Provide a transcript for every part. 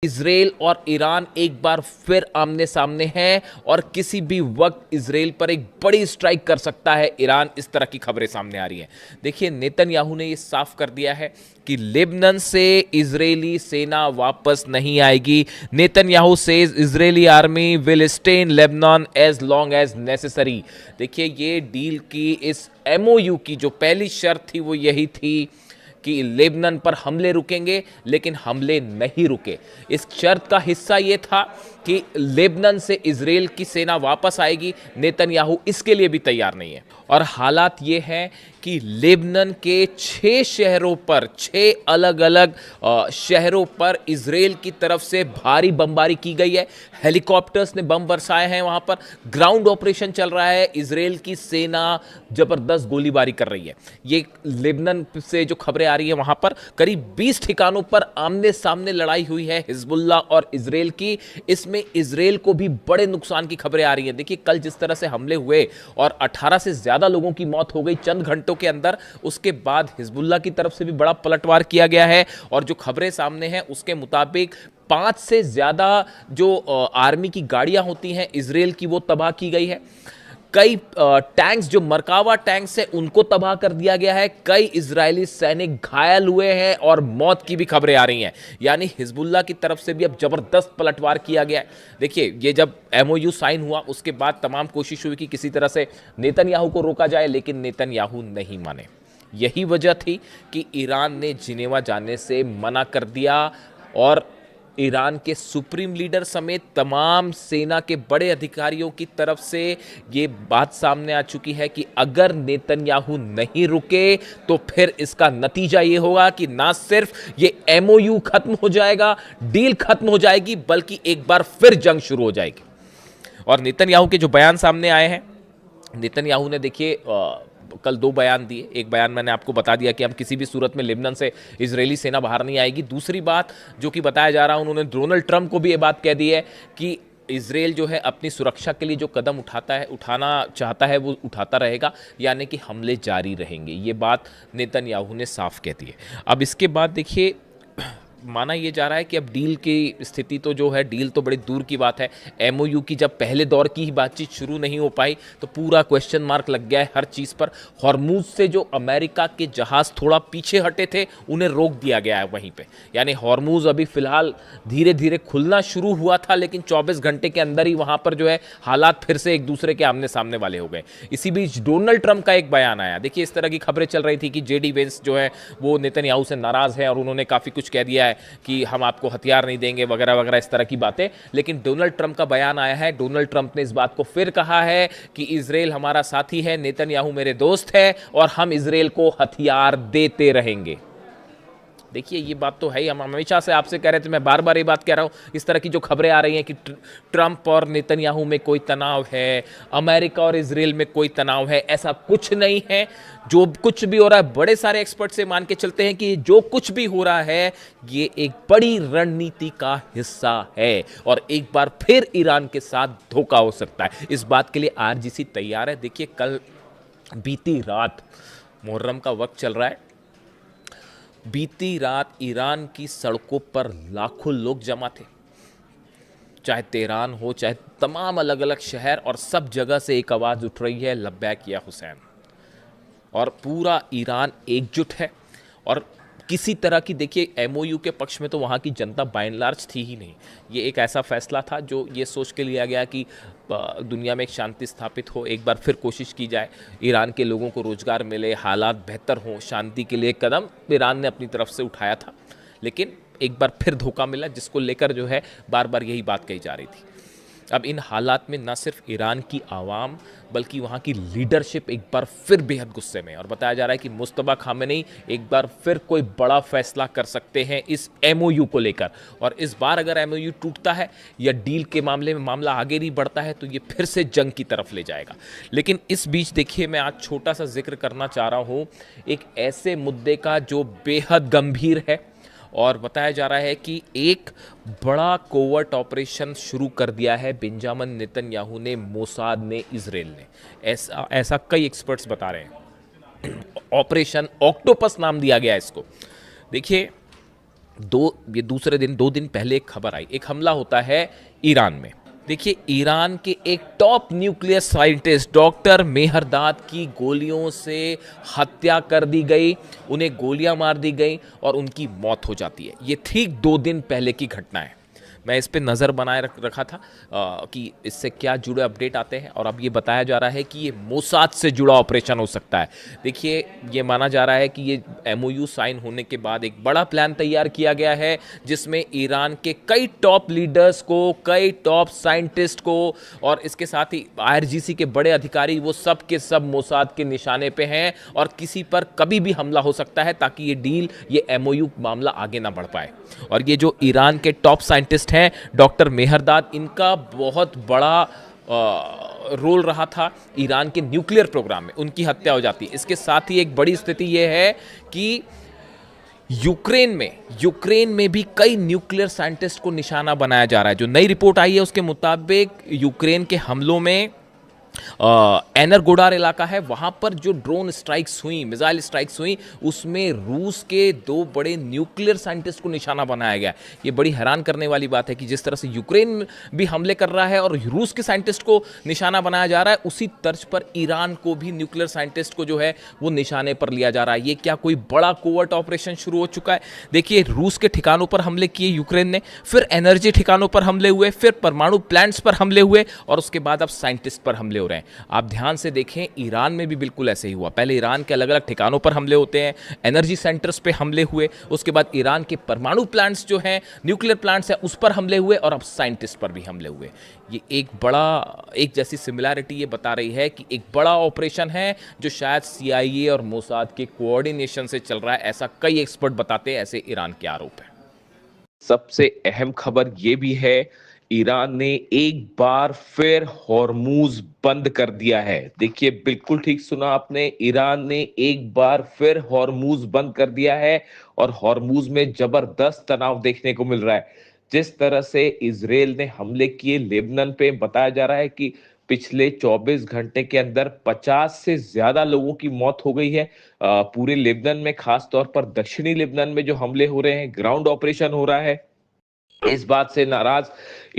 Israel और Iran एक बार फिर आमने सामने हैं और किसी भी वक्त इजराइल पर एक बड़ी स्ट्राइक कर सकता है ईरान। इस तरह की खबरें सामने आ रही हैं। देखिए, नेतन्याहू ने यह साफ कर दिया है कि लेबनान से इजरायली सेना वापस नहीं आएगी। Netanyahu says Israeli army will stay in Lebanon as long as necessary. देखिए, ये डील की इस एमओयू की जो पहली शर्त थी वो यही थी कि लेबनान पर हमले रुकेंगे, लेकिन हमले नहीं रुके। इस शर्त का हिस्सा यह था कि लेबनान से इजराइल की सेना वापस आएगी। नेतन्याहू इसके लिए भी तैयार नहीं है और हालात ये हैं कि लेबनान के 6 शहरों पर, 6 अलग अलग शहरों पर इजराइल की तरफ से भारी बमबारी की गई है। हेलीकॉप्टर्स ने बम बरसाए हैं, वहां पर ग्राउंड ऑपरेशन चल रहा है। इजराइल की सेना जबरदस्त गोलीबारी कर रही है। ये लेबनान से जो खबरें आ रही है, वहां पर करीब 20 ठिकानों पर आमने सामने लड़ाई हुई है हिजबुल्लाह और इजराइल की। इसमें इजराइल को भी बड़े नुकसान की खबरें आ रही हैं। देखिए, कल जिस तरह से हमले हुए और 18 से ज्यादा लोगों की मौत हो गई चंद घंटों के अंदर, उसके बाद हिजबुल्लाह की तरफ से भी बड़ा पलटवार किया गया है और जो खबरें सामने हैं उसके मुताबिक 5 से ज्यादा जो आर्मी की गाड़ियां होती हैं इजराइल की, वो तबाह की गई है। कई टैंक्स, जो मरकावा टैंक्स है, उनको तबाह कर दिया गया है। कई इजरायली सैनिक घायल हुए हैं और मौत की भी खबरें आ रही हैं। यानी हिजबुल्लाह की तरफ से भी अब जबरदस्त पलटवार किया गया है। देखिए, ये जब एमओयू साइन हुआ उसके बाद तमाम कोशिश हुई कि किसी तरह से नेतन्याहू को रोका जाए, लेकिन नेतन्याहू नहीं माने। यही वजह थी कि ईरान ने जिनेवा जाने से मना कर दिया और ईरान के सुप्रीम लीडर समेत तमाम सेना के बड़े अधिकारियों की तरफ से ये बात सामने आ चुकी है कि अगर नेतन्याहू नहीं रुके तो फिर इसका नतीजा ये होगा कि ना सिर्फ ये एमओयू खत्म हो जाएगा, डील खत्म हो जाएगी, बल्कि एक बार फिर जंग शुरू हो जाएगी। और नेतन्याहू के जो बयान सामने आए हैं, नेतन्याहू ने देखिए कल 2 बयान दिए। एक बयान मैंने आपको बता दिया कि हम किसी भी सूरत में लेबनान से इजरायली सेना बाहर नहीं आएगी। दूसरी बात जो कि बताया जा रहा है, उन्होंने डोनाल्ड ट्रंप को भी ये बात कह दी है कि इजराइल जो है अपनी सुरक्षा के लिए जो कदम उठाना चाहता है वो उठाता रहेगा, यानी कि हमले जारी रहेंगे। ये बात नेतन्याहू ने साफ कह दी है। अब इसके बाद देखिए, माना यह जा रहा है कि अब डील की स्थिति तो जो है, डील तो बड़ी दूर की बात है। एमओयू की जब पहले दौर की ही बातचीत शुरू नहीं हो पाई तो पूरा क्वेश्चन मार्क लग गया है हर चीज़ पर। हॉर्मूज से जो अमेरिका के जहाज़ थोड़ा पीछे हटे थे उन्हें रोक दिया गया है वहीं पे। यानी हॉर्मूज अभी फ़िलहाल धीरे धीरे खुलना शुरू हुआ था, लेकिन 24 घंटे के अंदर ही वहाँ पर जो है हालात फिर से एक दूसरे के आमने सामने वाले हो गए। इसी बीच डोनाल्ड ट्रंप का एक बयान आया। देखिए, इस तरह की खबरें चल रही थी कि जेडी वेंस जो है वो नेतन्याहू से नाराज़ है और उन्होंने काफ़ी कुछ कह दिया है कि हम आपको हथियार नहीं देंगे वगैरह वगैरह, इस तरह की बातें। लेकिन डोनाल्ड ट्रंप का बयान आया है। डोनाल्ड ट्रंप ने इस बात को फिर कहा है कि इजराइल हमारा साथी है, नेतन्याहू मेरे दोस्त है और हम इजराइल को हथियार देते रहेंगे। देखिए, ये बात तो है ही, हम हमेशा से आपसे कह रहे थे, मैं बार बार ये बात कह रहा हूँ। इस तरह की जो खबरें आ रही हैं कि ट्रंप और नेतन्याहू में कोई तनाव है, अमेरिका और इजराइल में कोई तनाव है, ऐसा कुछ नहीं है। जो कुछ भी हो रहा है, बड़े सारे एक्सपर्ट से मान के चलते हैं कि जो कुछ भी हो रहा है ये एक बड़ी रणनीति का हिस्सा है और एक बार फिर ईरान के साथ धोखा हो सकता है। इस बात के लिए आरजीसी तैयार है। देखिए, कल बीती रात, मुहर्रम का वक्त चल रहा है, बीती रात ईरान की सड़कों पर लाखों लोग जमा थे। चाहे तेहरान हो, चाहे तमाम अलग अलग शहर, और सब जगह से एक आवाज़ उठ रही है, लब्बैक या हुसैन। और पूरा ईरान एकजुट है और किसी तरह की, देखिए, एमओयू के पक्ष में तो वहाँ की जनता बाय एंड लार्ज थी ही नहीं। ये एक ऐसा फैसला था जो ये सोच के लिया गया कि दुनिया में एक शांति स्थापित हो, एक बार फिर कोशिश की जाए, ईरान के लोगों को रोज़गार मिले, हालात बेहतर हों, शांति के लिए कदम ईरान ने अपनी तरफ से उठाया था। लेकिन एक बार फिर धोखा मिला, जिसको लेकर जो है बार बार यही बात कही जा रही थी। अब इन हालात में न सिर्फ ईरान की आवाम बल्कि वहाँ की लीडरशिप एक बार फिर बेहद गुस्से में, और बताया जा रहा है कि मुस्तफा खामेनी एक बार फिर कोई बड़ा फैसला कर सकते हैं इस एमओयू को लेकर। और इस बार अगर एमओयू टूटता है या डील के मामले में मामला आगे नहीं बढ़ता है तो ये फिर से जंग की तरफ ले जाएगा। लेकिन इस बीच देखिए, मैं आज छोटा सा जिक्र करना चाह रहा हूँ एक ऐसे मुद्दे का जो बेहद गंभीर है, और बताया जा रहा है कि एक बड़ा कोवर्ट ऑपरेशन शुरू कर दिया है बेंजामिन नेतन्याहू ने, मोसाद ने, इजराइल ने। ऐसा कई एक्सपर्ट्स बता रहे हैं। ऑपरेशन ऑक्टोपस नाम दिया गया इसको। देखिए, ये दूसरे दिन 2 दिन पहले एक खबर आई, एक हमला होता है ईरान में। देखिए, ईरान के एक top nuclear scientist doctor Mehrdad की गोलियों से हत्या कर दी गई, उन्हें गोलियां मार दी गई और उनकी मौत हो जाती है। ये ठीक 2 दिन पहले की घटना है। मैं इस पे नज़र बनाए रखा था कि इससे क्या जुड़े अपडेट आते हैं, और अब ये बताया जा रहा है कि ये मोसाद से जुड़ा ऑपरेशन हो सकता है। देखिए, ये माना जा रहा है कि ये एमओयू साइन होने के बाद एक बड़ा प्लान तैयार किया गया है, जिसमें ईरान के कई टॉप लीडर्स को, कई टॉप साइंटिस्ट को, और इसके साथ ही आईआरजीसी के बड़े अधिकारी, वो सब के सब मोसाद के निशाने पे हैं और किसी पर कभी भी हमला हो सकता है, ताकि ये डील, ये एमओयू मामला आगे ना बढ़ पाए। और ये जो ईरान के टॉप साइंटिस्ट हैं डॉक्टर मेहरदाद, इनका बहुत बड़ा रोल रहा था ईरान के न्यूक्लियर प्रोग्राम में, उनकी हत्या हो जाती है। इसके साथ ही एक बड़ी स्थिति यह है कि यूक्रेन में भी कई न्यूक्लियर साइंटिस्ट को निशाना बनाया जा रहा है। जो नई रिपोर्ट आई है उसके मुताबिक यूक्रेन के हमलों में एनरगोडार इलाका है, वहां पर जो ड्रोन स्ट्राइक्स हुई, मिसाइल स्ट्राइक्स हुई, उसमें रूस के 2 बड़े न्यूक्लियर साइंटिस्ट को निशाना बनाया गया। ये बड़ी हैरान करने वाली बात है कि जिस तरह से यूक्रेन भी हमले कर रहा है और रूस के साइंटिस्ट को निशाना बनाया जा रहा है, उसी तर्ज पर ईरान को भी न्यूक्लियर साइंटिस्ट को जो है वो निशाने पर लिया जा रहा है। ये क्या कोई बड़ा कोवर्ट ऑपरेशन शुरू हो चुका है? देखिए, रूस के ठिकानों पर हमले किए यूक्रेन ने, फिर एनर्जी ठिकानों पर हमले हुए, फिर परमाणु प्लांट्स पर हमले हुए, और उसके बाद अब साइंटिस्ट पर हमले हो रहे हैं। आप ध्यान से देखें, ईरान में भी बिल्कुल ऐसे ही हुआ। पहले ईरान के अलग अलग ठिकानों पर हमले होते हैं, एनर्जी सेंटर्स पे हमले हुए, उसके बाद ईरान के परमाणु प्लांट्स जो हैं, न्यूक्लियर प्लांट्स हैं, उस पर हमले हुए, और अब साइंटिस्ट पर भी हमले हुए। ये एक जैसी सिमिलैरिटी ये बता रही है कि एक बड़ा ऑपरेशन है जो शायद सीआईए और मोसाद के कोऑर्डिनेशन से चल रहा है, ऐसा कई एक्सपर्ट बताते हैं, ऐसे ईरान के आरोप हैं। सबसे अहम खबर ये भी है, ईरान ने एक बार फिर हॉर्मूज बंद कर दिया है। देखिए, बिल्कुल ठीक सुना आपने, ईरान ने एक बार फिर हॉर्मूज बंद कर दिया है, और हॉर्मूज में जबरदस्त तनाव देखने को मिल रहा है। जिस तरह से इजराइल ने हमले किए लेबनान पे, बताया जा रहा है कि पिछले 24 घंटे के अंदर 50 से ज्यादा लोगों की मौत हो गई है। पूरे लेबनान में, खास तौर पर दक्षिणी लेबनान में जो हमले हो रहे हैं, ग्राउंड ऑपरेशन हो रहा है, इस बात से नाराज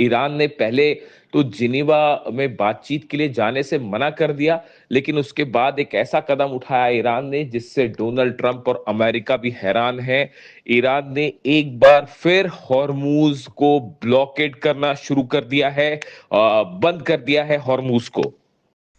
ईरान ने पहले तो जिनीवा में बातचीत के लिए जाने से मना कर दिया, लेकिन उसके बाद एक ऐसा कदम उठाया ईरान ने जिससे डोनाल्ड ट्रंप और अमेरिका भी हैरान है। ईरान ने एक बार फिर हॉर्मूज को ब्लॉकेड करना शुरू कर दिया है, बंद कर दिया है हॉर्मूज को।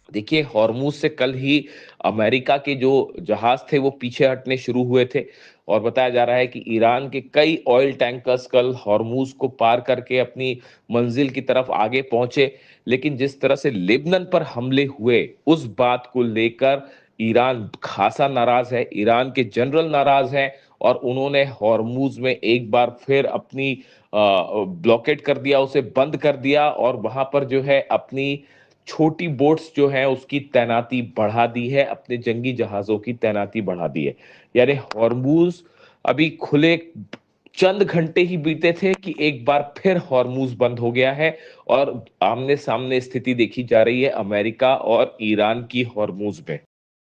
देखिए, हॉर्मूज से कल ही अमेरिका के जो जहाज थे वो पीछे हटने शुरू हुए थे, और बताया जा रहा है कि ईरान के कई ऑयल टैंकर्स कल हॉर्मूज को पार करके अपनी मंजिल की तरफ आगे पहुंचे। लेकिन जिस तरह से लेबनान पर हमले हुए, उस बात को लेकर ईरान खासा नाराज है, ईरान के जनरल नाराज हैं, और उन्होंने हॉर्मूज में एक बार फिर अपनी ब्लॉकेट कर दिया, उसे बंद कर दिया, और वहां पर जो है अपनी छोटी बोट्स जो है उसकी तैनाती बढ़ा दी है, अपने जंगी जहाजों की तैनाती बढ़ा दी है। यानी हॉर्मूज अभी खुले चंद घंटे ही बीते थे कि एक बार फिर हॉर्मूज बंद हो गया है, और आमने सामने स्थिति देखी जा रही है अमेरिका और ईरान की हॉर्मूज में।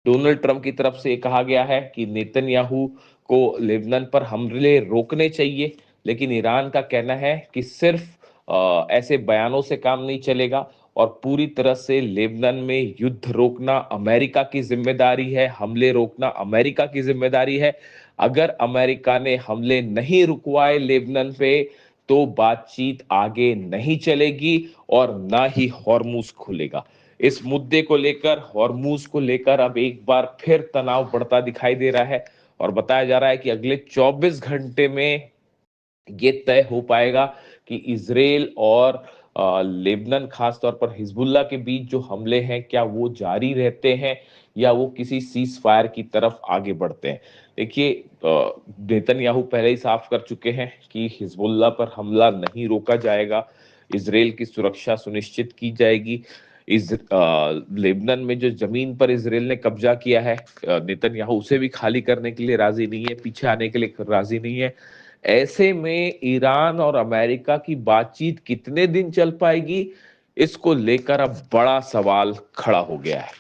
डोनाल्ड ट्रंप की तरफ से कहा गया है कि नेतन्याहू को लेबनान पर हमले रोकने चाहिए, लेकिन ईरान का कहना है कि सिर्फ ऐसे बयानों से काम नहीं चलेगा, और पूरी तरह से लेबनान में युद्ध रोकना अमेरिका की जिम्मेदारी है, हमले रोकना अमेरिका की जिम्मेदारी है। अगर अमेरिका ने हमले नहीं रुकवाए लेबनान पे, तो बातचीत आगे नहीं चलेगी और ना ही हॉर्मूज खुलेगा। इस मुद्दे को लेकर, हॉर्मूज को लेकर अब एक बार फिर तनाव बढ़ता दिखाई दे रहा है, और बताया जा रहा है कि अगले 24 घंटे में ये तय हो पाएगा कि इजराइल और लेबनान, खास तौर पर हिजबुल्लाह के बीच जो हमले हैं, क्या वो जारी रहते हैं या वो किसी सीज फायर की तरफ आगे बढ़ते हैं। देखिए, नेतन्याहू पहले ही साफ कर चुके हैं कि हिजबुल्लाह पर हमला नहीं रोका जाएगा, इजराइल की सुरक्षा सुनिश्चित की जाएगी। लेबनान में जो जमीन पर इजराइल ने कब्जा किया है, नेतन्याहू उसे भी खाली करने के लिए राजी नहीं है, पीछे आने के लिए राजी नहीं है। ऐसे में ईरान और अमेरिका की बातचीत कितने दिन चल पाएगी, इसको लेकर अब बड़ा सवाल खड़ा हो गया है।